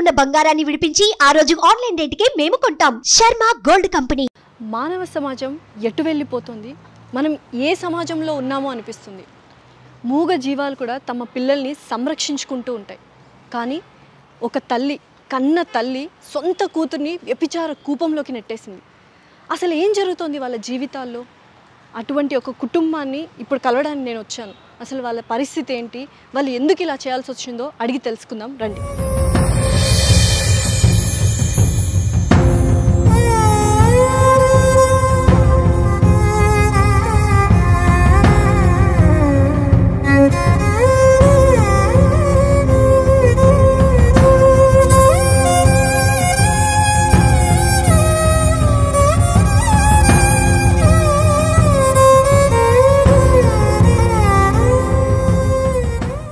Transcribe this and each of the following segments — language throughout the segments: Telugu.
ఉన్న బంగారాన్ని విడిపించి ఆ రోజు ఆన్లైన్ రేటుకే మేము కొంటాం. Sharma gold company. మానవ సమాజం ఎటు వెళ్ళిపోతుంది, మనం ఏ సమాజంలో ఉన్నామో అనిపిస్తుంది. మూగ జీవాలు కూడా తమ పిల్లల్ని సంరక్షించుకుంటూ ఉంటాయి. కానీ ఒక తల్లి, కన్న తల్లి సొంత కూతుర్ని వ్యభిచార కూపంలోకి నెట్టేసింది. అసలు ఏం జరుగుతోంది వాళ్ళ జీవితాల్లో? అటువంటి ఒక కుటుంబాన్ని ఇప్పుడు కలవడానికి నేను వచ్చాను. అసలు వాళ్ళ పరిస్థితి ఏంటి, వాళ్ళు ఎందుకు ఇలా చేయాల్సి వచ్చిందో అడిగి తెలుసుకుందాం రండి.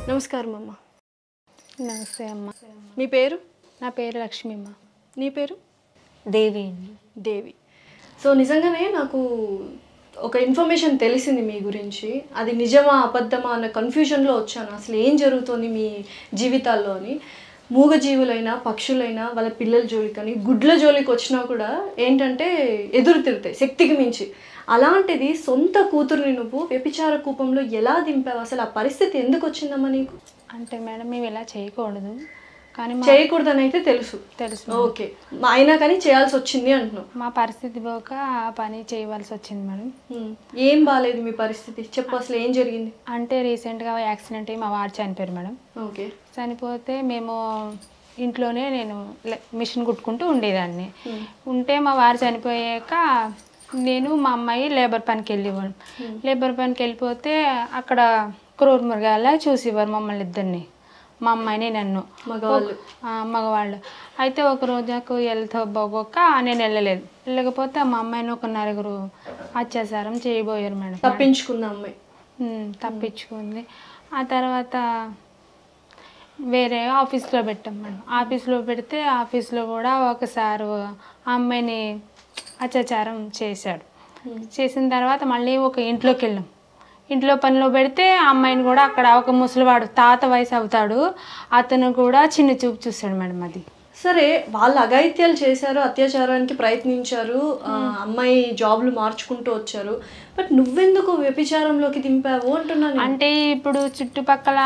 నమస్కారం అమ్మ. నమస్తే అమ్మ. మీ పేరు? నా పేరు లక్ష్మి అమ్మ. నీ పేరు? దేవి. దేవి. సో నిజంగానే నాకు ఒక ఇన్ఫర్మేషన్ తెలిసింది మీ గురించి. అది నిజమా అబద్ధమా అన్న కన్ఫ్యూజన్లో వచ్చాను. అసలు ఏం జరుగుతుంది మీ జీవితాల్లో అని. మూగజీవులైనా పక్షులైనా వాళ్ళ పిల్లల జోలికి కానీ గుడ్ల జోలికి వచ్చినా కూడా ఏంటంటే ఎదురు తిరుగుతాయి శక్తికి మించి. అలాంటిది సొంత కూతుర్ని నువ్వు వ్యభిచార కూపంలో ఎలా దింపావు? అసలు ఆ పరిస్థితి ఎందుకు వచ్చిందమ్మా నీకు? అంటే మేడం మేము ఇలా చేయకూడదు, కానీ చేయకూడదని అయితే తెలుసు. ఓకే, అయినా కానీ చేయాల్సి వచ్చింది అంటున్నావు. మా పరిస్థితి పోక ఆ పని చేయవలసి వచ్చింది మేడం. ఏం బాగాలేదు మీ పరిస్థితి? చెప్పు, అసలు ఏం జరిగింది? అంటే రీసెంట్గా యాక్సిడెంట్ అయ్యి మా వారు చనిపోయారు మేడం. ఓకే. చనిపోతే మేము ఇంట్లోనే నేను మిషన్ కుట్టుకుంటూ ఉండేదాన్ని. ఉంటే మా వారు చనిపోయాక నేను మా అమ్మాయి లేబర్ పనికి వెళ్ళేవాడు. లేబర్ పనికి వెళ్ళిపోతే అక్కడ క్రూర మృగాల చూసేవారు మమ్మల్ని ఇద్దరిని, మా అమ్మాయిని నన్ను, మగవాళ్ళు. అయితే ఒక రోజు నాకు వెళ్తా బాగోక నేను వెళ్ళకపోతే మా అమ్మాయిని ఒక నలుగురు అత్యాచారం చేయబోయారు మేడం. తప్పించుకుంది అమ్మాయి. తప్పించుకుంది. ఆ తర్వాత వేరే ఆఫీస్లో పెట్టాం మేడం. ఆఫీస్లో పెడితే ఆఫీస్లో కూడా ఒకసారి ఆ అమ్మాయిని అత్యాచారం చేశాడు. చేసిన తర్వాత మళ్ళీ ఒక ఇంట్లోకి వెళ్ళాం. ఇంట్లో పనిలో పెడితే ఆ అమ్మాయిని కూడా అక్కడ ఒక ముసలివాడు తాత వయసు అవుతాడు, అతను కూడా చిన్న చూపు చూస్తాడు మేడం. అది సరే, వాళ్ళు అఘాయిత్యాలు చేశారు, అత్యాచారానికి ప్రయత్నించారు, అమ్మాయి జాబ్లు మార్చుకుంటూ వచ్చారు. బట్ నువ్వెందుకు వ్యభిచారంలోకి దింపావు అంటున్నాను. అంటే ఇప్పుడు చుట్టుపక్కల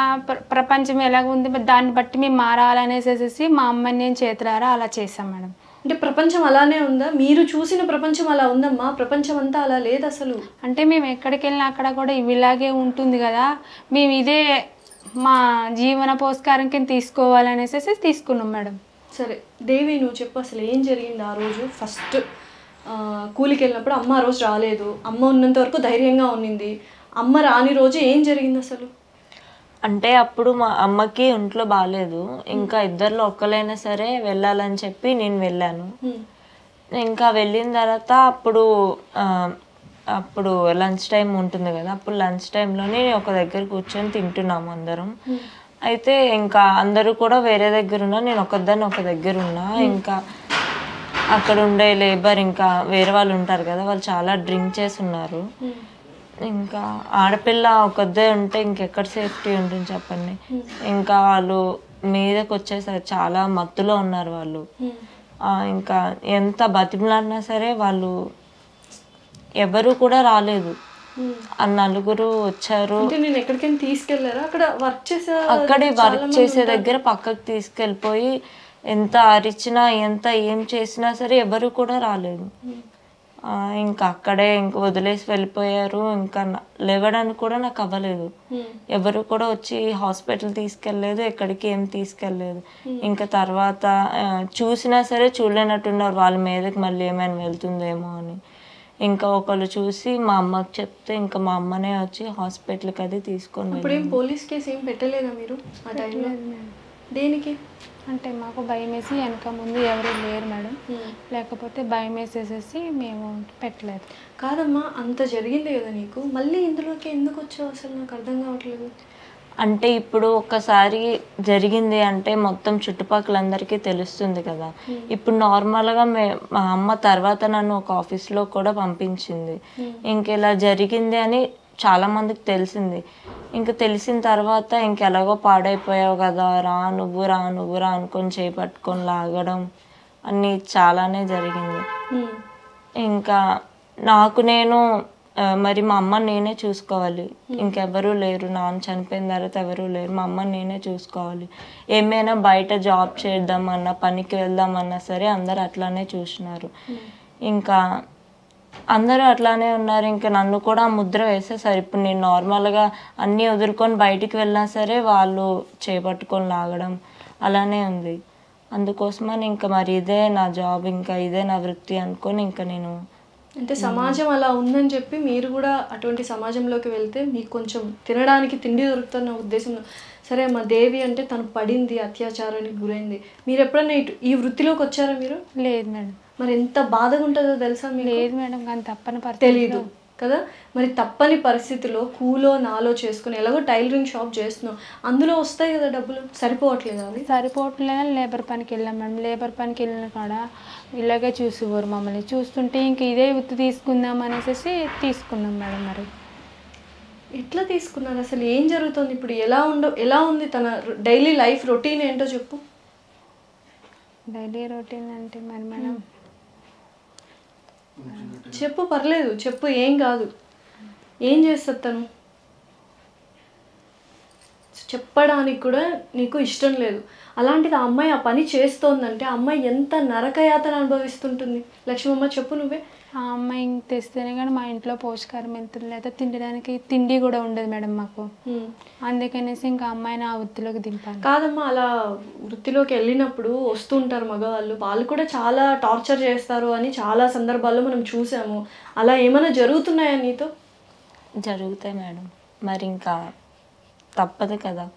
ప్రపంచం ఎలాగ ఉంది దాన్ని బట్టి మేము మారాలనేసేసి మా అమ్మాయిని నేను చేతులారా అలా చేశాం మేడం. అంటే ప్రపంచం అలానే ఉందా? మీరు చూసిన ప్రపంచం అలా ఉందమ్మా? ప్రపంచం అంతా అలా లేదు అసలు. అంటే మేము ఎక్కడికి వెళ్ళినా అక్కడ కూడా ఇలాగే ఉంటుంది కదా, మేము ఇదే మా జీవన పోస్కారం కింద తీసుకోవాలనేసి తీసుకున్నాం మేడం. సరే దేవి, నువ్వు చెప్పు, అసలు ఏం జరిగింది ఆ రోజు? ఫస్ట్ కూలికి వెళ్ళినప్పుడు అమ్మ ఆ రోజు రాలేదు, అమ్మ ఉన్నంత వరకు ధైర్యంగా ఉన్నింది. అమ్మ రాని రోజు ఏం జరిగింది అసలు? అంటే అప్పుడు మా అమ్మకి ఒంట్లో బాగాలేదు, ఇంకా ఇద్దరిలో ఒక్కలైనా సరే వెళ్ళాలని చెప్పి నేను వెళ్ళాను. ఇంకా వెళ్ళిన తర్వాత అప్పుడు లంచ్ టైం ఉంటుంది కదా, అప్పుడు లంచ్ టైంలోనే ఒక దగ్గర కూర్చొని తింటున్నాము అందరం. అయితే ఇంకా అందరూ కూడా వేరే దగ్గర ఉన్నా, నేను ఒకదాన్ని ఒక దగ్గర ఉన్నా. ఇంకా అక్కడ ఉండే లేబర్ ఇంకా వేరే వాళ్ళు ఉంటారు కదా, వాళ్ళు చాలా డ్రింక్ చేసి ఉన్నారు. ఇంకా ఆడపిల్ల ఒకదే ఉంటే ఇంకెక్కడ సేఫ్టీ ఉంటుంది చెప్పండి. ఇంకా వాళ్ళు మీదకి వచ్చేసరికి చాలా మత్తులో ఉన్నారు వాళ్ళు. ఇంకా ఎంత బతిమలాడినా సరే వాళ్ళు ఎవరు కూడా రాలేదు. ఆ నలుగురు వచ్చారు. అక్కడే వర్క్ చేసే దగ్గర పక్కకు తీసుకెళ్ళిపోయి ఎంత అరిచినా ఎంత ఏం చేసినా సరే ఎవరు కూడా రాలేదు. ఇంకా అక్కడే ఇంక వదిలేసి వెళ్ళిపోయారు. ఇంకా లేవడానికి కూడా నాకు అవ్వలేదు. ఎవరు కూడా వచ్చి హాస్పిటల్ తీసుకెళ్ళలేదు, ఎక్కడికి ఏం తీసుకెళ్ళలేదు. ఇంకా తర్వాత చూసినా సరే చూడలేనట్టున్నారు, వాళ్ళ మీదకి మళ్ళీ ఏమైనా వెళ్తుందేమో అని. ఇంకా ఒకళ్ళు చూసి మా అమ్మకి చెప్తే ఇంకా మా అమ్మనే వచ్చి హాస్పిటల్కి అది తీసుకొని. పోలీస్ కేసు ఏం పెట్టలేదా మీరు ఆ టైంలో? దేనికి? అంటే మాకు భయం వేసి వెనక ముందు ఎవరు లేరు మేడం, లేకపోతే భయం వేసేసేసి మేము పెట్టలేదు. కాదమ్మా, అంత జరిగింది కదా నీకు, మళ్ళీ ఇందులోకి ఎందుకు వచ్చావు అసలు? నాకు అర్థం కావట్లేదు. అంటే ఇప్పుడు ఒక్కసారి జరిగింది అంటే మొత్తం చుట్టుపక్కలందరికీ తెలుస్తుంది కదా. ఇప్పుడు నార్మల్గా మా అమ్మ తర్వాత నన్ను ఒక ఆఫీస్లో కూడా పంపించింది. ఇంక ఇలా జరిగింది అని చాలా మందికి తెలిసింది. ఇంకా తెలిసిన తర్వాత ఇంకెలాగో పాడైపోయావు కదా, రా నువ్వు రా అనుకొని చేపట్టుకొని లాగడం అన్నీ చాలానే జరిగింది. ఇంకా నాకు నేను మరి మా అమ్మని నేనే చూసుకోవాలి, ఇంకెవరూ లేరు, నాన్న చనిపోయిన తర్వాత ఎవరూ లేరు, మా అమ్మని నేనే చూసుకోవాలి. ఏమైనా బయట జాబ్ చేద్దామన్నా పనికి వెళ్దామన్నా సరే అందరు అట్లానే చూసినారు. ఇంకా అందరూ అట్లానే ఉన్నారు. ఇంకా నన్ను కూడా ఆ ముద్ర వేసేసారు. ఇప్పుడు నేను నార్మల్గా అన్నీ వదులుకొని బయటికి వెళ్ళినా సరే వాళ్ళు చేపట్టుకొని లాగడం అలానే ఉంది. అందుకోసమని ఇంకా మరి ఇదే నా జాబ్, ఇంకా ఇదే నా వృత్తి అనుకొని ఇంకా నేను అంటే సమాజం అలా ఉందని చెప్పి మీరు కూడా అటువంటి సమాజంలోకి వెళ్తే మీకు కొంచెం తినడానికి తిండి దొరుకుతున్న ఉద్దేశంలో సరే మా దేవి అంటే తను పడింది, అత్యాచారానికి గురైంది. మీరు ఎప్పుడైనా ఈ వృత్తిలోకి వచ్చారా మీరు? లేదు మేడం. మరి ఎంత బాధగా ఉంటుందో తెలుసా మీకు? లేదు మేడం, కానీ తప్పని తెలీదు కదా. మరి తప్పని పరిస్థితిలో కూలో నాలో చేసుకుని ఎలాగో టైలరింగ్ షాప్ చేస్తున్నాం, అందులో వస్తాయి కదా డబ్బులు, సరిపోవట్లేదు. అది సరిపోవట్లేదని లేబర్ పనికి వెళ్ళాం మేడం. లేబర్ పనికి వెళ్ళిన కాడ ఇలాగే చూసేవారు మమ్మల్ని. చూస్తుంటే ఇంక ఇదే వృత్తి తీసుకుందాం అనేసి తీసుకున్నాం మేడం. మరి ఎట్లా తీసుకున్నారు అసలు? ఏం జరుగుతుంది ఇప్పుడు? ఎలా ఉంది తన డైలీ లైఫ్ రొటీన్ ఏంటో చెప్పు. డైలీ రొటీన్ అంటే మరి మేడం చెప్పు, పర్లేదు చెప్పు, ఏం కాదు. ఏం చేస్తుంది తను? చెప్పడానికి కూడా నీకు ఇష్టం లేదు. అలాంటిది ఆ అమ్మాయి ఆ పని చేస్తోందంటే ఆ అమ్మాయి ఎంత నరకయాతన అనుభవిస్తుంటుంది. లక్ష్మమ్మ చెప్పు నువ్వే. ఆ అమ్మాయి తెస్తేనే కానీ మా ఇంట్లో పోషకారం మెంతులు లేదా తినడానికి తిండి కూడా ఉండదు మేడం మాకు. అందుకనేసి ఇంకా అమ్మాయిని ఆ వృత్తిలోకి దింపాను. కాదమ్మా, అలా వృత్తిలోకి వెళ్ళినప్పుడు వస్తుంటారు మగవాళ్ళు, వాళ్ళు కూడా చాలా టార్చర్ చేస్తారు అని చాలా సందర్భాల్లో మనం చూసాము. అలా ఏమైనా జరుగుతున్నాయా నీతో? జరుగుతాయి మేడం, మరి ఇంకా తప్పదు కదా.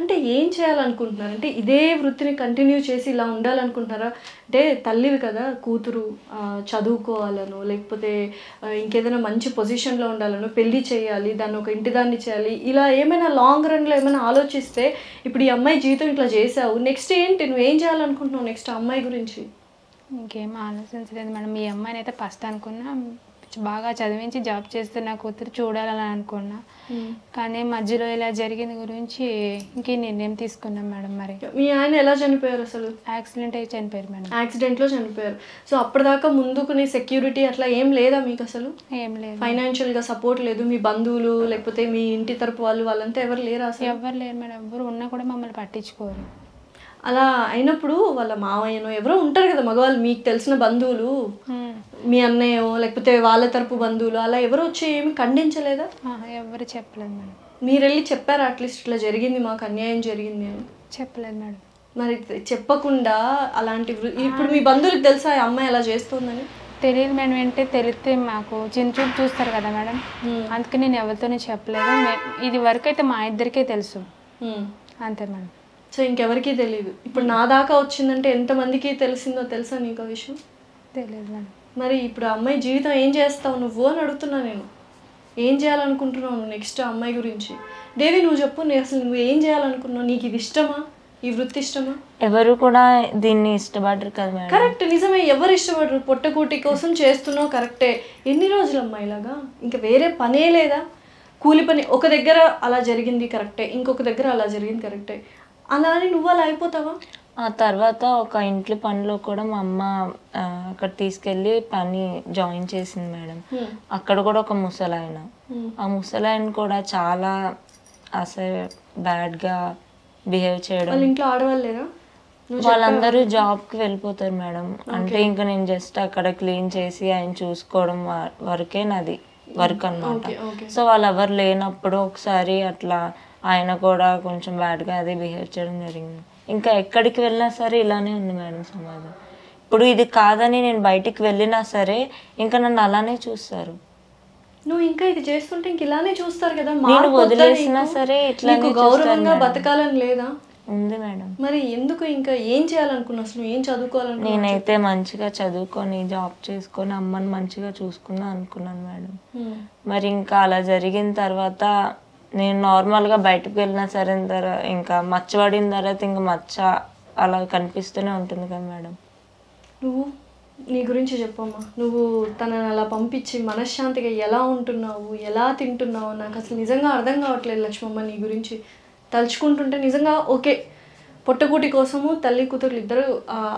అంటే ఏం చేయాలనుకుంటున్నారు? అంటే ఇదే వృత్తిని కంటిన్యూ చేసి ఇలా ఉండాలనుకుంటున్నారా? అంటే తల్లివి కదా, కూతురు చదువుకోవాలనో లేకపోతే ఇంకేదైనా మంచి పొజిషన్లో ఉండాలనో, పెళ్లి చేయాలి, దాన్ని ఒక ఇంటి దాన్ని చేయాలి, ఇలా ఏమైనా లాంగ్ రన్లో ఏమైనా ఆలోచిస్తే ఇప్పుడు ఈ అమ్మాయి జీవితం ఇట్లా చేసావు, నెక్స్ట్ ఏంటి? నువ్వు ఏం చేయాలనుకుంటున్నావు నెక్స్ట్ అమ్మాయి గురించి? ఇంకేం ఆలోచించలేదు మేడం. ఈ అమ్మాయిని అయితే ఫస్ట్ అనుకున్నా బాగా చదివించి జాబ్ చేస్తే నా కూతురు చూడాలని అనుకున్నా. కానీ మధ్యలో ఇలా జరిగింది గురించి ఇంకే నిర్ణయం తీసుకున్నాం మేడం. మరి మీ ఆయన ఎలా చనిపోయారు అసలు? యాక్సిడెంట్ అయ్యి చనిపోయారు మేడం. యాక్సిడెంట్లో చనిపోయారు. సో అప్పటిదాకా ముందుకునే సెక్యూరిటీ అట్లా ఏం లేదా మీకు అసలు? ఏం లేదు. ఫైనాన్షియల్గా సపోర్ట్ లేదు? మీ బంధువులు లేకపోతే మీ ఇంటి తరపు వాళ్ళంతా ఎవరు లేరా అసలు? ఎవరు లేరు మేడం. ఎవరు ఉన్నా కూడా మమ్మల్ని పట్టించుకోరు. అలా అయినప్పుడు వాళ్ళ మావయ్యనో ఎవరో ఉంటారు కదా మగవాళ్ళు, మీకు తెలిసిన బంధువులు, మీ అన్నయ్యో లేకపోతే వాళ్ళ తరపు బంధువులు, అలా ఎవరు వచ్చి ఏమి ఖండించలేదా? ఎవరు చెప్పలేదు మేడం. మీరు వెళ్ళి చెప్పారా అట్లీస్ట్ ఇట్లా జరిగింది, మాకు అన్యాయం జరిగింది అని? చెప్పలేదు మేడం. మరి చెప్పకుండా అలాంటి ఇప్పుడు మీ బంధువులకు తెలుసా ఆ అమ్మాయి అలా చేస్తుందని? తెలియదు మేడం. ఏంటంటే తెలిస్తే మాకు చిన్న చూపు చూస్తారు కదా మేడం, అందుకే నేను ఎవరితోనే చెప్పలేదు. ఇది వరకు అయితే మా ఇద్దరికే తెలుసు, అంతే మేడం. సో ఇంకెవరికీ తెలియదు. ఇప్పుడు నా దాకా వచ్చిందంటే ఎంతమందికి తెలిసిందో తెలుసా నీకు ఆ విషయం? తెలియదు మేడం. మరి ఇప్పుడు ఆ అమ్మాయి జీవితం ఏం చేస్తావు నువ్వు అని అడుగుతున్నా నేను. ఏం చేయాలనుకుంటున్నావు నువ్వు నెక్స్ట్ అమ్మాయి గురించి? దేవి నువ్వు చెప్పు, నేను అసలు నువ్వు ఏం చేయాలనుకున్నావు? నీకు ఇది ఇష్టమా, ఈ వృత్తి ఇష్టమా? ఎవరు కూడా దీన్ని ఇష్టపడరు కదా మేడం. కరెక్ట్, నిజమే, ఎవరు ఇష్టపడరు. పొట్టకూటి కోసం చేస్తున్నావు, కరెక్టే. ఎన్ని రోజులు అమ్మాయి ఇలాగా? ఇంకా వేరే పనే లేదా? కూలి పని ఒక దగ్గర అలా జరిగింది కరెక్టే, ఇంకొక దగ్గర అలా జరిగింది కరెక్టే, అలా అని నువ్వు అలా అయిపోతావా? ఆ తర్వాత ఒక ఇంట్లో పనిలో కూడా మా అమ్మ అక్కడ తీసుకెళ్ళి పని జాయిన్ చేసింది మేడం. అక్కడ కూడా ఒక ముసలాయన, ఆ ముసలాయన కూడా చాలా అసలు బ్యాడ్గా బిహేవ్ చేయడం. వాళ్ళ ఇంట్లో ఆడవాళ్ళు లేరా? వాళ్ళందరూ జాబ్కి వెళ్ళిపోతారు మేడం. అంటే ఇంకా నేను జస్ట్ అక్కడ క్లీన్ చేసి ఆయన చూసుకోవడం వరకే నాది వర్క్ అన్నమాట. సో వాళ్ళు ఎవరు లేనప్పుడు ఒకసారి అట్లా ఆయన కూడా కొంచెం బ్యాడ్గా అదే బిహేవ్ చేయడం జరిగింది. ఇంకా ఎక్కడికి వెళ్ళినా సరే ఇలానే ఉంది మేడం సమాజం. ఇప్పుడు ఇది కాదని నేను బయటికి వెళ్ళినా సరే ఇంకా నన్ను అలానే చూస్తారు. నువ్వు ఇంకా ఇది చేస్తుంటే ఇంక ఇలానే చూస్తారు కదా. నేను వదిలేసినా సరే ఇట్లానే గౌరవంగా బతకాలని లేదా? ఉంది మేడం. మరి ఎందుకు ఇంకా ఏం చేయాలనుకున్నావు అసలు? ఏం చదువుకోవాలనుకున్నావు? నేనైతే మంచిగా చదువుకొని జాబ్ చేసుకొని అమ్మని మంచిగా చూసుకుందాం అనుకున్నాను మేడం. మరి ఇంకా అలా జరిగిన తర్వాత నేను నార్మల్గా బయటకు వెళ్ళినా సరే ఇంకా మచ్చ పడిన తర్వాత ఇంకా మచ్చ అలా కనిపిస్తూనే ఉంటుంది కదా మేడం. నువ్వు నీ గురించి చెప్పమ్మా. నువ్వు తనని అలా పంపించి మనశ్శాంతిగా ఎలా ఉంటున్నావు, ఎలా తింటున్నావు, నాకు అసలు నిజంగా అర్థం కావట్లేదు లక్ష్మమ్మ. నీ గురించి తలుచుకుంటుంటే నిజంగా ఓకే, పొట్టకూటి కోసము తల్లి కూతురు ఇద్దరు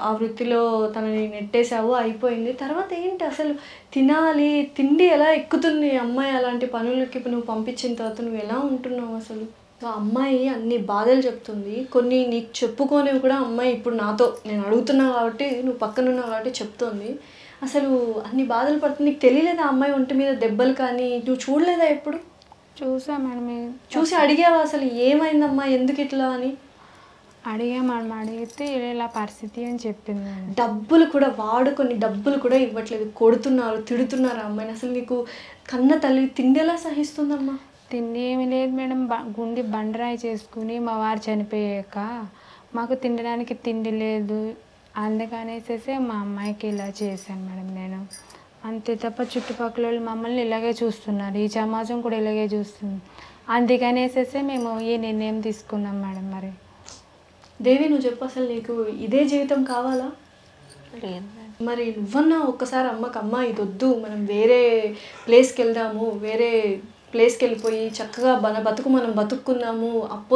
ఆ వృత్తిలో తనని నెట్టేసావు, అయిపోయింది. తర్వాత ఏంటి అసలు తినాలి, తిండి ఎలా ఎక్కుతుంది అమ్మాయి అలాంటి పనులకి నువ్వు పంపించిన తర్వాత నువ్వు ఎలా ఉంటున్నావు అసలు? అమ్మాయి అన్ని బాధలు చెప్తుంది, కొన్ని నీకు చెప్పుకోనివి కూడా అమ్మాయి ఇప్పుడు నాతో నేను అడుగుతున్నా కాబట్టి నువ్వు పక్కనున్నావు కాబట్టి చెప్తోంది. అసలు అన్ని బాధలు పడుతుంది, నీకు తెలియలేదా అమ్మాయి ఒంటి మీద దెబ్బలు కానీ? నువ్వు చూడలేదా ఎప్పుడు? చూసా మేడం. చూసి అడిగావా అసలు ఏమైందమ్మా ఎందుకు ఇట్లా అని? అడిగా మేడం, అడిగితే ఇలా పరిస్థితి అని చెప్పింది మేడం. డబ్బులు కూడా వాడుకొని డబ్బులు కూడా ఇవ్వట్లేదు, కొడుతున్నారు, తిడుతున్నారు అమ్మాయిని. అసలు నీకు కన్న తల్లి తిండి ఎలా సహిస్తుందమ్మా? తిండి ఏమి లేదు మేడం, గుండి బండరాయి చేసుకుని మా వారు చనిపోయాక మాకు తినడానికి తిండి లేదు, అందుకనేసేసి మా అమ్మాయికి ఇలా చేశాను మేడం నేను. అంతే తప్ప చుట్టుపక్కల వాళ్ళు మమ్మల్ని ఇలాగే చూస్తున్నారు, ఈ సమాజం కూడా ఇలాగే చూస్తుంది, అందుకనేసేసి మేము ఈ నిర్ణయం తీసుకున్నాం మేడం. మరి దేవి నువ్వు చెప్పు, అసలు నీకు ఇదే జీవితం కావాలా? లేదు. మరి నువ్వన్నా ఒక్కసారి అమ్మ ఇది వద్దు, మనం వేరే ప్లేస్కి వెళ్దాము, వేరే ప్లేస్కి వెళ్ళిపోయి చక్కగా మన బతుకు మనం బతుక్కుందాము,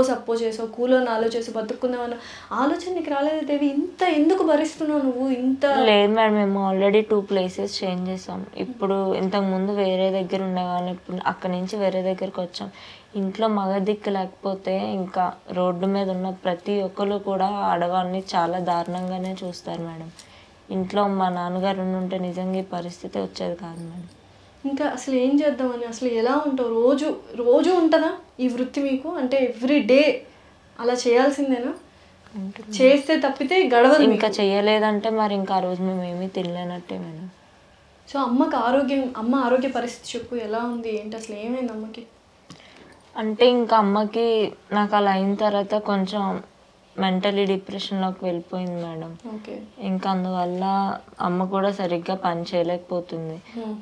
సప్పో చేసావు కూలో నాలో చేసి బతుక్కుందాం అన్న ఆలోచన నీకు రాలేదు దేవి? ఇంత ఎందుకు భరిస్తున్నావు నువ్వు ఇంత? లేదు మేడం, మేము ఆల్రెడీ 2 ప్లేసెస్ చేంజ్ చేసాం. ఇప్పుడు ఇంతకుముందు వేరే దగ్గర ఉండేవాళ్ళం, ఇప్పుడు అక్కడి నుంచి వేరే దగ్గరికి వచ్చాం. ఇంట్లో మగ దిక్కు లేకపోతే ఇంకా రోడ్డు మీద ఉన్న ప్రతి ఒక్కరు కూడా ఆడవాళ్ళని చాలా దారుణంగానే చూస్తారు మేడం. ఇంట్లో మా నాన్నగారు ఉంటే నిజంగా ఈ పరిస్థితి వచ్చేది కాదు మేడం. ఇంకా అసలు ఏం చేద్దామని, అసలు ఎలా ఉంటావు? రోజు ఉంటుందా ఈ వృత్తి మీకు? అంటే ఎవ్రీ డే అలా చేయాల్సిందేనా? చేస్తే తప్పితే గడవదు. ఇంకా చేయలేదంటే మరి ఇంకా ఆ రోజు మేము ఏమీ తినలేనట్టే మేడం. సో అమ్మ ఆరోగ్య పరిస్థితి చెప్పు, ఎలా ఉంది ఏంటి, అసలు ఏమైంది అమ్మకి? అంటే ఇంకా అమ్మకి నాకు అలా అయిన తర్వాత కొంచెం మెంటలీ డిప్రెషన్లోకి వెళ్ళిపోయింది మేడం. ఇంకా అందువల్ల అమ్మ కూడా సరిగ్గా పని చేయలేకపోతుంది.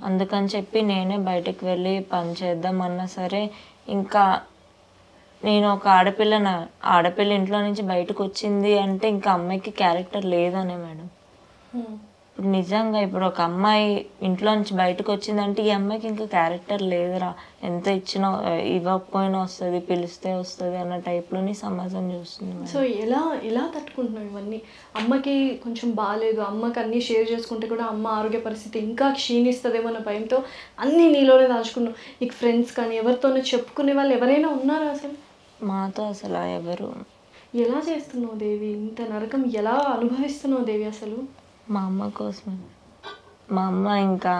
అందుకని చెప్పి నేనే బయటకు వెళ్ళి పని చేద్దామన్నా సరే, ఇంకా నేను ఒక ఆడపిల్ల ఇంట్లో నుంచి బయటకు వచ్చింది అంటే ఇంకా అమ్మాయికి క్యారెక్టర్ లేదనే మేడం. ఇప్పుడు నిజంగా ఇప్పుడు ఒక అమ్మాయి ఇంట్లో నుంచి బయటకు వచ్చిందంటే ఈ అమ్మాయికి ఇంకా క్యారెక్టర్ లేదురా, ఎంత ఇచ్చినా ఇవ్వకపోయినా వస్తుంది, పిలిస్తే వస్తుంది అన్న టైప్లోని సమాజం చూస్తుంది. సో ఎలా తట్టుకుంటున్నావు ఇవన్నీ? అమ్మకి కొంచెం బాగాలేదు, అమ్మకి అన్నీ షేర్ చేసుకుంటే కూడా అమ్మ ఆరోగ్య పరిస్థితి ఇంకా క్షీణిస్తుందేమో అన్న భయంతో అన్నీ నీలోనే దాచుకున్నావు. నీకు ఫ్రెండ్స్ కానీ ఎవరితోనో చెప్పుకునే వాళ్ళు ఎవరైనా ఉన్నారా అసలు? మాతో అసలు ఎవరు. ఎలా చేస్తున్నావు దేవి? ఇంత నరకం ఎలా అనుభవిస్తున్నావు దేవి అసలు? మా అమ్మ కోసమే. మా అమ్మ ఇంకా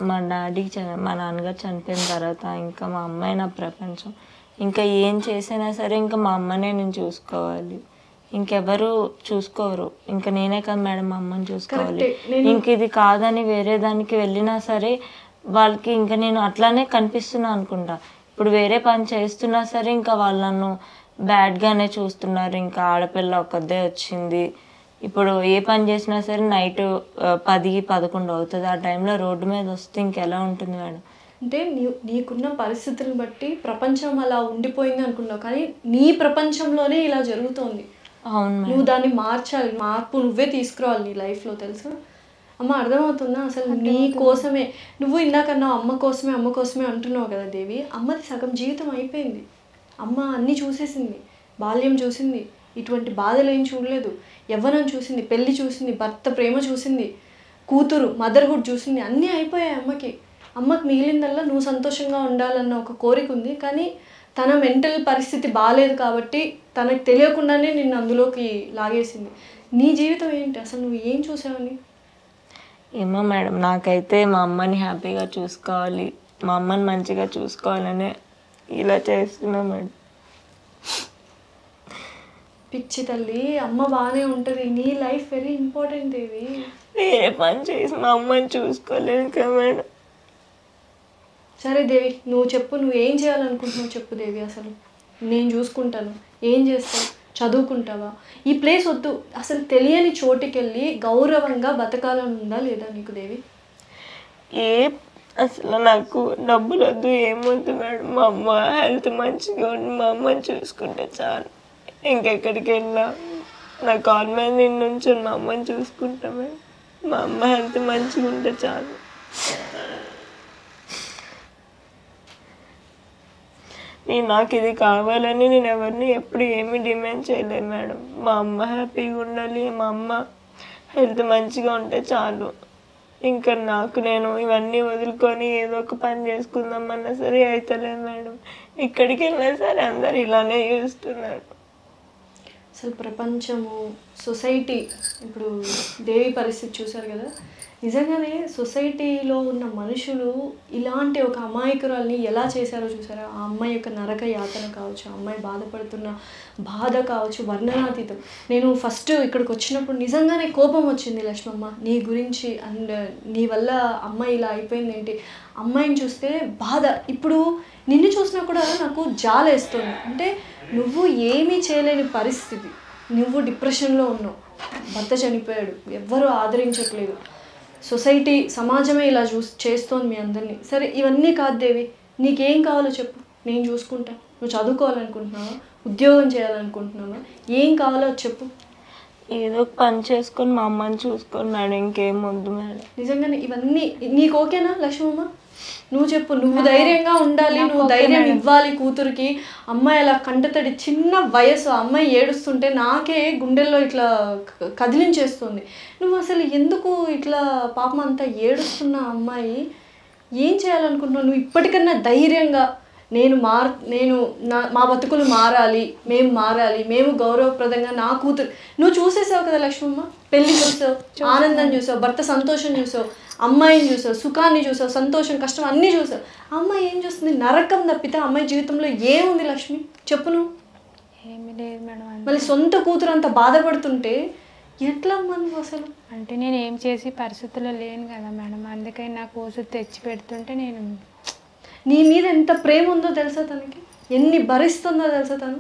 మా నాన్నగారు చనిపోయిన తర్వాత ఇంకా మా అమ్మాయి నా ప్రపంచం. ఇంకా ఏం చేసినా సరే ఇంకా మా అమ్మనే నేను చూసుకోవాలి, ఇంకెవరు చూసుకోరు. ఇంకా నేనే కదా మేడం మా అమ్మని చూసుకోవాలి. ఇంక ఇది కాదని వేరే దానికి వెళ్ళినా సరే వాళ్ళకి ఇంకా నేను అట్లానే కనిపిస్తున్నా అనుకుంటా. ఇప్పుడు వేరే పని చేస్తున్నా సరే ఇంకా వాళ్ళు నన్ను బ్యాడ్గానే చూస్తున్నారు. ఇంకా ఆడపిల్ల ఒక్కదే వచ్చింది, ఇప్పుడు ఏ పని చేసినా సరే నైట్ 10-11 అవుతుంది, ఆ టైంలో రోడ్డు మీద వస్తే ఇంకెలా ఉంటుంది మేడం? అంటే నీకున్న పరిస్థితులను బట్టి ప్రపంచం అలా ఉండిపోయింది అనుకున్నావు, కానీ నీ ప్రపంచంలోనే ఇలా జరుగుతోంది. అవును, నువ్వు దాన్ని మార్చాలి, మార్పు నువ్వే తీసుకురావాలి నీ లైఫ్లో, తెలుసా అమ్మ? అర్థమవుతుందా? అసలు నీ కోసమే నువ్వు ఇందాకన్నా అమ్మ కోసమే అంటున్నావు కదా దేవి. అమ్మది సగం జీవితం అయిపోయింది, అమ్మ అన్నీ చూసేసింది, బాల్యం చూసింది, ఇటువంటి బాధలు ఏం చూడలేదు, యవ్వనం చూసింది, పెళ్ళి చూసింది, భర్త ప్రేమ చూసింది, కూతురు మదర్హుడ్ చూసింది, అన్నీ అయిపోయాయి అమ్మకి. అమ్మకి మిగిలిందల్లా నువ్వు సంతోషంగా ఉండాలన్న ఒక కోరిక ఉంది, కానీ తన మెంటల్ పరిస్థితి బాగాలేదు కాబట్టి తనకు తెలియకుండానే నిన్ను అందులోకి లాగేసింది. నీ జీవితం ఏంటి అసలు? నువ్వు ఏం చూసావని? ఏమో మేడం, నాకైతే మా అమ్మని హ్యాపీగా చూసుకోవాలి, మా అమ్మని మంచిగా చూసుకోవాలనే ఇలా చేస్తున్నా మేడం. పిచ్చి తల్లి, అమ్మ బాగానే ఉంటుంది, నీ లైఫ్ వెరీ ఇంపార్టెంట్ దేవి. ఏ పని చేసి మా అమ్మని చూసుకోలేదు కదా మేడం. సరే దేవి, నువ్వు చెప్పు, నువ్వు ఏం చేయాలనుకుంటున్నావు చెప్పు దేవి. అసలు నేను చూసుకుంటాను, ఏం చేస్తావు? చదువుకుంటావా? ఈ ప్లేస్ వద్దు, అసలు తెలియని చోటుకి వెళ్ళి గౌరవంగా బతకాలని ఉందా లేదా నీకు దేవి? అసలు నాకు డబ్బులు వద్దు, ఏమొద్దు మేడం. మా అమ్మ హెల్త్ మంచిగా ఉండి మా అమ్మని చూసుకుంటే చాలు. ఇంకెక్కడికి వెళ్ళినా నా కాల్ మీద నేను నుంచి మా అమ్మని చూసుకుంటా మేడం. మా అమ్మ హెల్త్ మంచిగా ఉంటే చాలు. నాకు ఇది కావాలని నేను ఎవరిని ఎప్పుడు ఏమీ డిమాండ్ చేయలేదు మేడం. మా అమ్మ హ్యాపీగా ఉండాలి, మా అమ్మ హెల్త్ మంచిగా ఉంటే చాలు. ఇంకా నేను ఇవన్నీ వదులుకొని ఏదో ఒక పని చేసుకుందామన్నా సరే అవుతలేదు మేడం. ఇక్కడికి వెళ్ళినా సరే అందరు ఇలానే చూస్తున్నారు. అసలు ప్రపంచము, సొసైటీ, ఇప్పుడు దేవి పరిస్థితి చూసారు కదా, నిజంగానే సొసైటీలో ఉన్న మనుషులు ఇలాంటి ఒక అమాయకురాల్ని ఎలా చేశారో చూసారా. ఆ అమ్మాయి యొక్క నరక యాతన కావచ్చు, ఆ అమ్మాయి బాధపడుతున్న బాధ కావచ్చు, వర్ణనాతీతం. నేను ఫస్ట్ ఇక్కడికి వచ్చినప్పుడు నిజంగానే కోపం వచ్చింది లక్ష్మమ్మ నీ గురించి. అండ్ నీ వల్ల అమ్మాయి ఇలా అయిపోయింది ఏంటి, అమ్మాయిని చూస్తే బాధ. ఇప్పుడు నిన్ను చూసినా కూడా నాకు జాలేస్తుంది. అంటే నువ్వు ఏమీ చేయలేని పరిస్థితి, నువ్వు డిప్రెషన్లో ఉన్నావు, భర్త చనిపోయాడు, ఎవ్వరూ ఆదరించట్లేదు, సొసైటీ సమాజమే ఇలా చేస్తోంది మీ అందరినీ. సరే ఇవన్నీ కాదు దేవి, నీకేం కావాలో చెప్పు, నేను చూసుకుంటా. నువ్వు చదువుకోవాలనుకుంటున్నావా, ఉద్యోగం చేయాలనుకుంటున్నావా, ఏం కావాలో చెప్పు. ఏదో పని చేసుకొని మా అమ్మని చూసుకొని మేడం, ఇంకేం వద్దు మేడం. నిజంగానే ఇవన్నీ నీకు ఓకేనా లక్ష్మమ్మ? నువ్వు చెప్పు. నువ్వు ధైర్యంగా ఉండాలి, నువ్వు ధైర్యం ఇవ్వాలి కూతురికి. అమ్మాయి అలా కంటతడి, చిన్న వయసు, అమ్మాయి ఏడుస్తుంటే నాకే గుండెల్లో ఇట్లా కదిలించేస్తుంది. నువ్వు అసలు ఎందుకు ఇట్లా పాపం అంతా ఏడుస్తున్న అమ్మాయి ఏం చేయాలనుకుంటున్నావు? నువ్వు ఇప్పటికన్నా ధైర్యంగా మా బతుకులు మారాలి, మేము మారాలి, మేము గౌరవప్రదంగా, నా కూతురు. నువ్వు చూసేసావు కదా లక్ష్మమ్మ, పెళ్ళి చూసావు, ఆనందం చూసావు, భర్త సంతోషం చూసావు, అమ్మాయిని చూసావు, సుఖాన్ని చూసావు, సంతోషం కష్టం అన్నీ చూసావు. అమ్మాయి ఏం చూస్తుంది? నరకం తప్పితే అమ్మాయి జీవితంలో ఏముంది లక్ష్మి చెప్పు నువ్వు? ఏమీ లేదు మేడం. మళ్ళీ సొంత కూతురు అంత బాధపడుతుంటే ఎట్లా నువ్వు అసలు? అంటే నేను ఏం చేసి పరిస్థితుల్లో లేను కదా మేడం, అందుకని నా కోసం తెచ్చి పెడుతుంటే నేను. నీ మీద ఎంత ప్రేమ ఉందో తెలుసా తనకి, ఎన్ని భరిస్తుందో తెలుసా తను?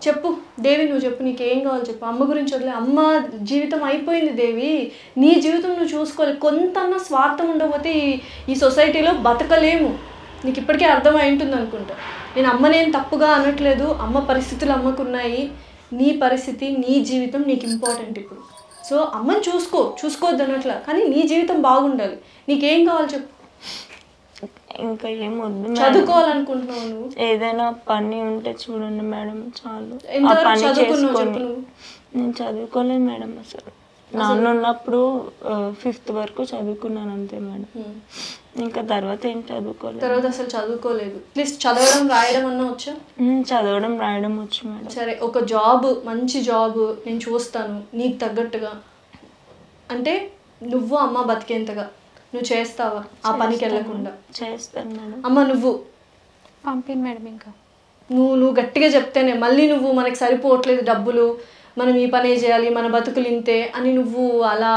చెప్పు దేవి, నువ్వు చెప్పు, నీకేం కావాలి చెప్పు. అమ్మ గురించి వదిలే, అమ్మ జీవితం అయిపోయింది దేవి, నీ జీవితం నువ్వు చూసుకోవాలి. కొంతన్నా స్వార్థం ఉండకపోతే ఈ సొసైటీలో బతకలేము. నీకు ఇప్పటికే అర్థమై ఉంటుంది అనుకుంటా. నేను అమ్మనేం తప్పుగా అనట్లేదు, అమ్మ పరిస్థితులు అమ్మకున్నాయి, నీ పరిస్థితి, నీ జీవితం నీకు ఇంపార్టెంట్ ఇప్పుడు. సో అమ్మని చూసుకోవద్దు అనట్లా, కానీ నీ జీవితం బాగుండాలి. నీకేం కావాలి చెప్పు. ఇంకా ఏం వద్దు. చదువుకోవాలనుకుంటున్నావు నువ్వు? ఏదైనా పని ఉంటే చూడండి మేడం చాలు. నేను చదువుకోలేదు మేడం అసలు. నాన్న ఉన్నప్పుడు 5th వరకు చదువుకున్నాను అంతే మేడం. ఇంకా తర్వాత ఏం చదువుకోలేదు. తర్వాత అసలు చదువుకోలేదు. అట్లీస్ట్ చదవడం రాయడం అన్నా వచ్చా? చదవడం రాయడం వచ్చు మేడం. సరే, ఒక జాబ్, మంచి జాబ్ నేను చూస్తాను నీకు తగ్గట్టుగా అంటే నువ్వు అమ్మ బతికేంతగా నువ్వు చేస్తావా? ఆ పనికి వెళ్ళకుండా చేస్తాను మేడం. అమ్మ నువ్వు పంపిణీ మేడం. ఇంకా నువ్వు గట్టిగా చెప్తేనే మళ్ళీ నువ్వు మనకి సరిపోవట్లేదు డబ్బులు, మనం ఈ పనే చేయాలి, మన బతుకులు ఇంతే అని నువ్వు అలా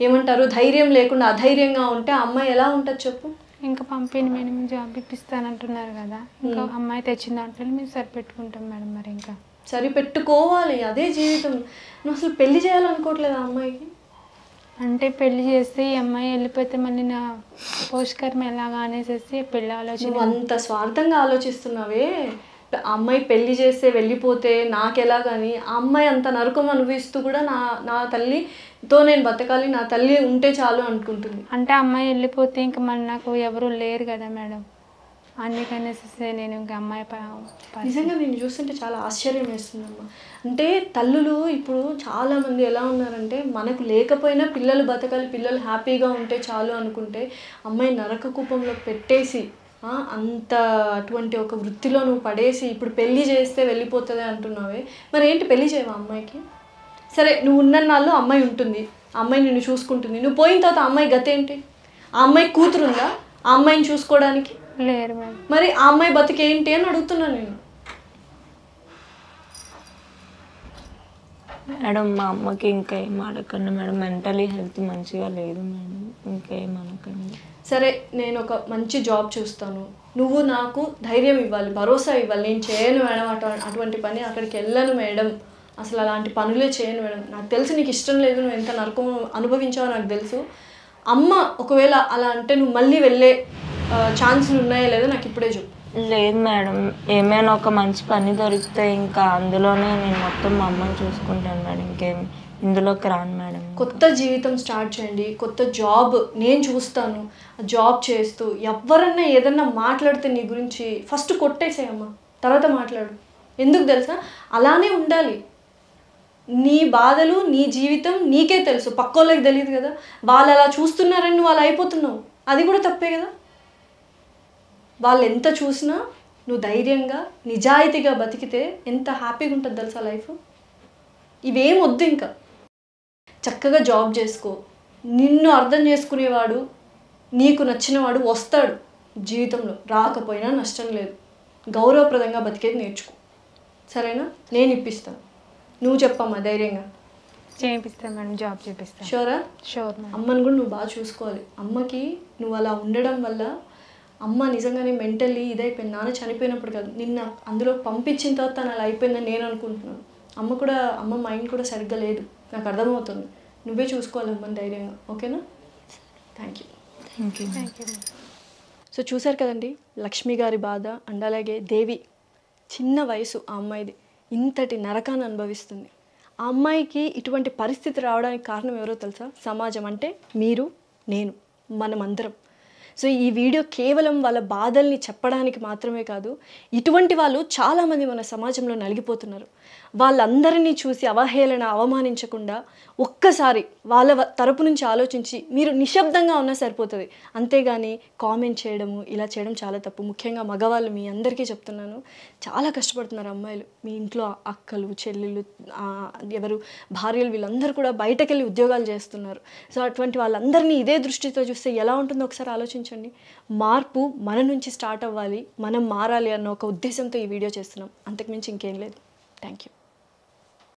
ఏమంటారు ధైర్యం లేకుండా అధైర్యంగా ఉంటే అమ్మాయి ఎలా ఉంటుంది చెప్పు? ఇంకా పంపిణీ మేడం, జాబ్ ఇప్పిస్తానంటున్నారు కదా, ఇంకా అమ్మాయి తెచ్చిన దాంట్లో మేము సరిపెట్టుకుంటాం మేడం. మరి ఇంకా సరిపెట్టుకోవాలి, అదే జీవితం. నువ్వు అసలు పెళ్లి చేయాలనుకోవట్లేదు ఆ అమ్మాయికి? అంటే పెళ్లి చేస్తే ఈ అమ్మాయి వెళ్ళిపోతే మళ్ళీ నా పోషకర్మ ఎలాగా అనేసి పెళ్ళి ఆలోచన. నువ్వు అంత స్వార్థంగా ఆలోచిస్తున్నావే. అమ్మాయి పెళ్లి చేస్తే వెళ్ళిపోతే నాకెలా, కానీ ఆ అమ్మాయి అంత నరకం అనుభవిస్తూ కూడా నా తల్లితో నేను బతకాలి, నా తల్లి ఉంటే చాలు అనుకుంటుంది. అంటే అమ్మాయి వెళ్ళిపోతే ఇంకా మళ్ళీ నాకు ఎవరు లేరు కదా మేడం, అందుకనేసి నేను ఇంకా అమ్మాయి. నిజంగా నేను చూస్తుంటే చాలా ఆశ్చర్యం వేస్తుందమ్మా. అంటే తల్లులు ఇప్పుడు చాలామంది ఎలా ఉన్నారంటే మనకు లేకపోయినా పిల్లలు బతకాలి, పిల్లలు హ్యాపీగా ఉంటే చాలు అనుకుంటే అమ్మాయి నరక కూపంలో పెట్టేసి అంత అటువంటి ఒక వృత్తిలో నువ్వు పడేసి ఇప్పుడు పెళ్లి చేస్తే వెళ్ళిపోతుంది అంటున్నావే. మరి ఏంటి పెళ్లి చేయవా అమ్మాయికి? సరే, నువ్వు ఉన్న నాళ్ళు అమ్మాయి ఉంటుంది, ఆ అమ్మాయి నిన్ను చూసుకుంటుంది, నువ్వు పోయిన తర్వాత ఆ అమ్మాయి గత ఏంటి? ఆ అమ్మాయి కూతురుందా ఆ అమ్మాయిని చూసుకోవడానికి? లేరు మేడం. మరి ఆ అమ్మాయి బతికేంటి అని అడుగుతున్నాను నేను. మేడం మా అమ్మకి ఇంకా ఏం అడగండి మేడం, మెంటలీ హెల్త్ మంచిగా లేదు మేడం, ఇంకా ఏం అనకండి. సరే, నేను ఒక మంచి జాబ్ చూస్తాను, నువ్వు నాకు ధైర్యం ఇవ్వాలి, భరోసా ఇవ్వాలి. నేను చేయను మేడం అటువంటి పని, అక్కడికి వెళ్ళను మేడం, అసలు అలాంటి పనులే చేయను మేడం. నాకు తెలుసు నీకు ఇష్టం లేదు, నువ్వు ఎంత నరకం అనుభవించావో నాకు తెలుసు. అమ్మ ఒకవేళ అలా అంటే నువ్వు మళ్ళీ వెళ్ళే ఛాన్సులు ఉన్నాయో లేదో నాకు ఇప్పుడే చెప్పు. లేదు మేడం, ఏమైనా ఒక మంచి పని దొరికితే ఇంకా అందులోనే నేను మొత్తం మా అమ్మని చూసుకుంటాను మేడం. ఇంకేం ఇందులోకి రాను మేడం. కొత్త జీవితం స్టార్ట్ చేయండి, కొత్త జాబ్ నేను చూస్తాను, జాబ్ చేస్తూ ఎవరన్నా ఏదన్నా మాట్లాడితే నీ గురించి ఫస్ట్ కొట్టేసేయమ్మా, తర్వాత మాట్లాడు. ఎందుకు తెలుసా, అలానే ఉండాలి. నీ బాధలు నీ జీవితం నీకే తెలుసు, పక్కోళ్ళకి తెలియదు కదా. వాళ్ళు అలా చూస్తున్నారని నువ్వు అలా అయిపోతున్నావు, అది కూడా తప్పే కదా. వాళ్ళు ఎంత చూసినా నువ్వు ధైర్యంగా నిజాయితీగా బతికితే ఎంత హ్యాపీగా ఉంటుంది తెలుసా లైఫ్. ఇవేం వద్దు, ఇంకా చక్కగా జాబ్ చేసుకో. నిన్ను అర్థం చేసుకునేవాడు, నీకు నచ్చినవాడు వస్తాడు జీవితంలో, రాకపోయినా నష్టం లేదు. గౌరవప్రదంగా బతికేది నేర్చుకో, సరేనా? నేను ఇప్పిస్తాను, నువ్వు చెప్పమ్మా ధైర్యంగా. చేపిస్తాను మేడం, జాబ్ చేపిస్తాను. షూరా? Sure madam. అమ్మని కూడా నువ్వు బాగా చూసుకోవాలి. అమ్మకి నువ్వు అలా ఉండడం వల్ల అమ్మ నిజంగానే మెంటల్లీ ఇదైపోయింది. నాన్న చనిపోయినప్పుడు కాదు, నిన్న అందులో పంపించిన తర్వాత తను అలా అయిపోయిందని నేను అనుకుంటున్నాను. అమ్మ మైండ్ కూడా సరిగ్గా లేదు, నాకు అర్థమవుతుంది. నువ్వే చూసుకోవాలి అమ్మని ధైర్యంగా, ఓకేనా? Thank you. Thank you. So చూసారు కదండి లక్ష్మి గారి బాధ. అండ్ అలాగే దేవి, చిన్న వయసు ఆ అమ్మాయిది, ఇంతటి నరకాన్ని అనుభవిస్తుంది. ఆ అమ్మాయికి ఇటువంటి పరిస్థితి రావడానికి కారణం ఎవరో తెలుసా? సమాజం, అంటే మీరు, నేను, మనమందరం. సో ఈ వీడియో కేవలం వాళ్ళ బాధల్ని చెప్పడానికి మాత్రమే కాదు, ఇటువంటి వాళ్ళు చాలామంది మన సమాజంలో నలిగిపోతున్నారు. వాళ్ళందరినీ చూసి అవహేళన, అవమానించకుండా ఒక్కసారి వాళ్ళ తరపు నుంచి ఆలోచించి మీరు నిశ్శబ్దంగా ఉన్నా సరిపోతుంది. అంతేగాని కామెంట్ చేయడము, ఇలా చేయడం చాలా తప్పు. ముఖ్యంగా మగవాళ్ళు, మీ అందరికీ చెప్తున్నాను, చాలా కష్టపడుతున్నారు అమ్మాయిలు. మీ ఇంట్లో అక్కలు, చెల్లెళ్ళు, ఎవరు భార్యలు, వీళ్ళందరూ కూడా బయటకు వెళ్ళి ఉద్యోగాలు చేస్తున్నారు. సో అటువంటి వాళ్ళందరినీ ఇదే దృష్టితో చూస్తే ఎలా ఉంటుందో ఒకసారి ఆలోచించండి. మార్పు మన నుంచి స్టార్ట్ అవ్వాలి, మనం మారాలి అన్న ఒక ఉద్దేశంతో ఈ వీడియో చేస్తున్నాం, అంతకుమించి ఇంకేం లేదు. Thank you.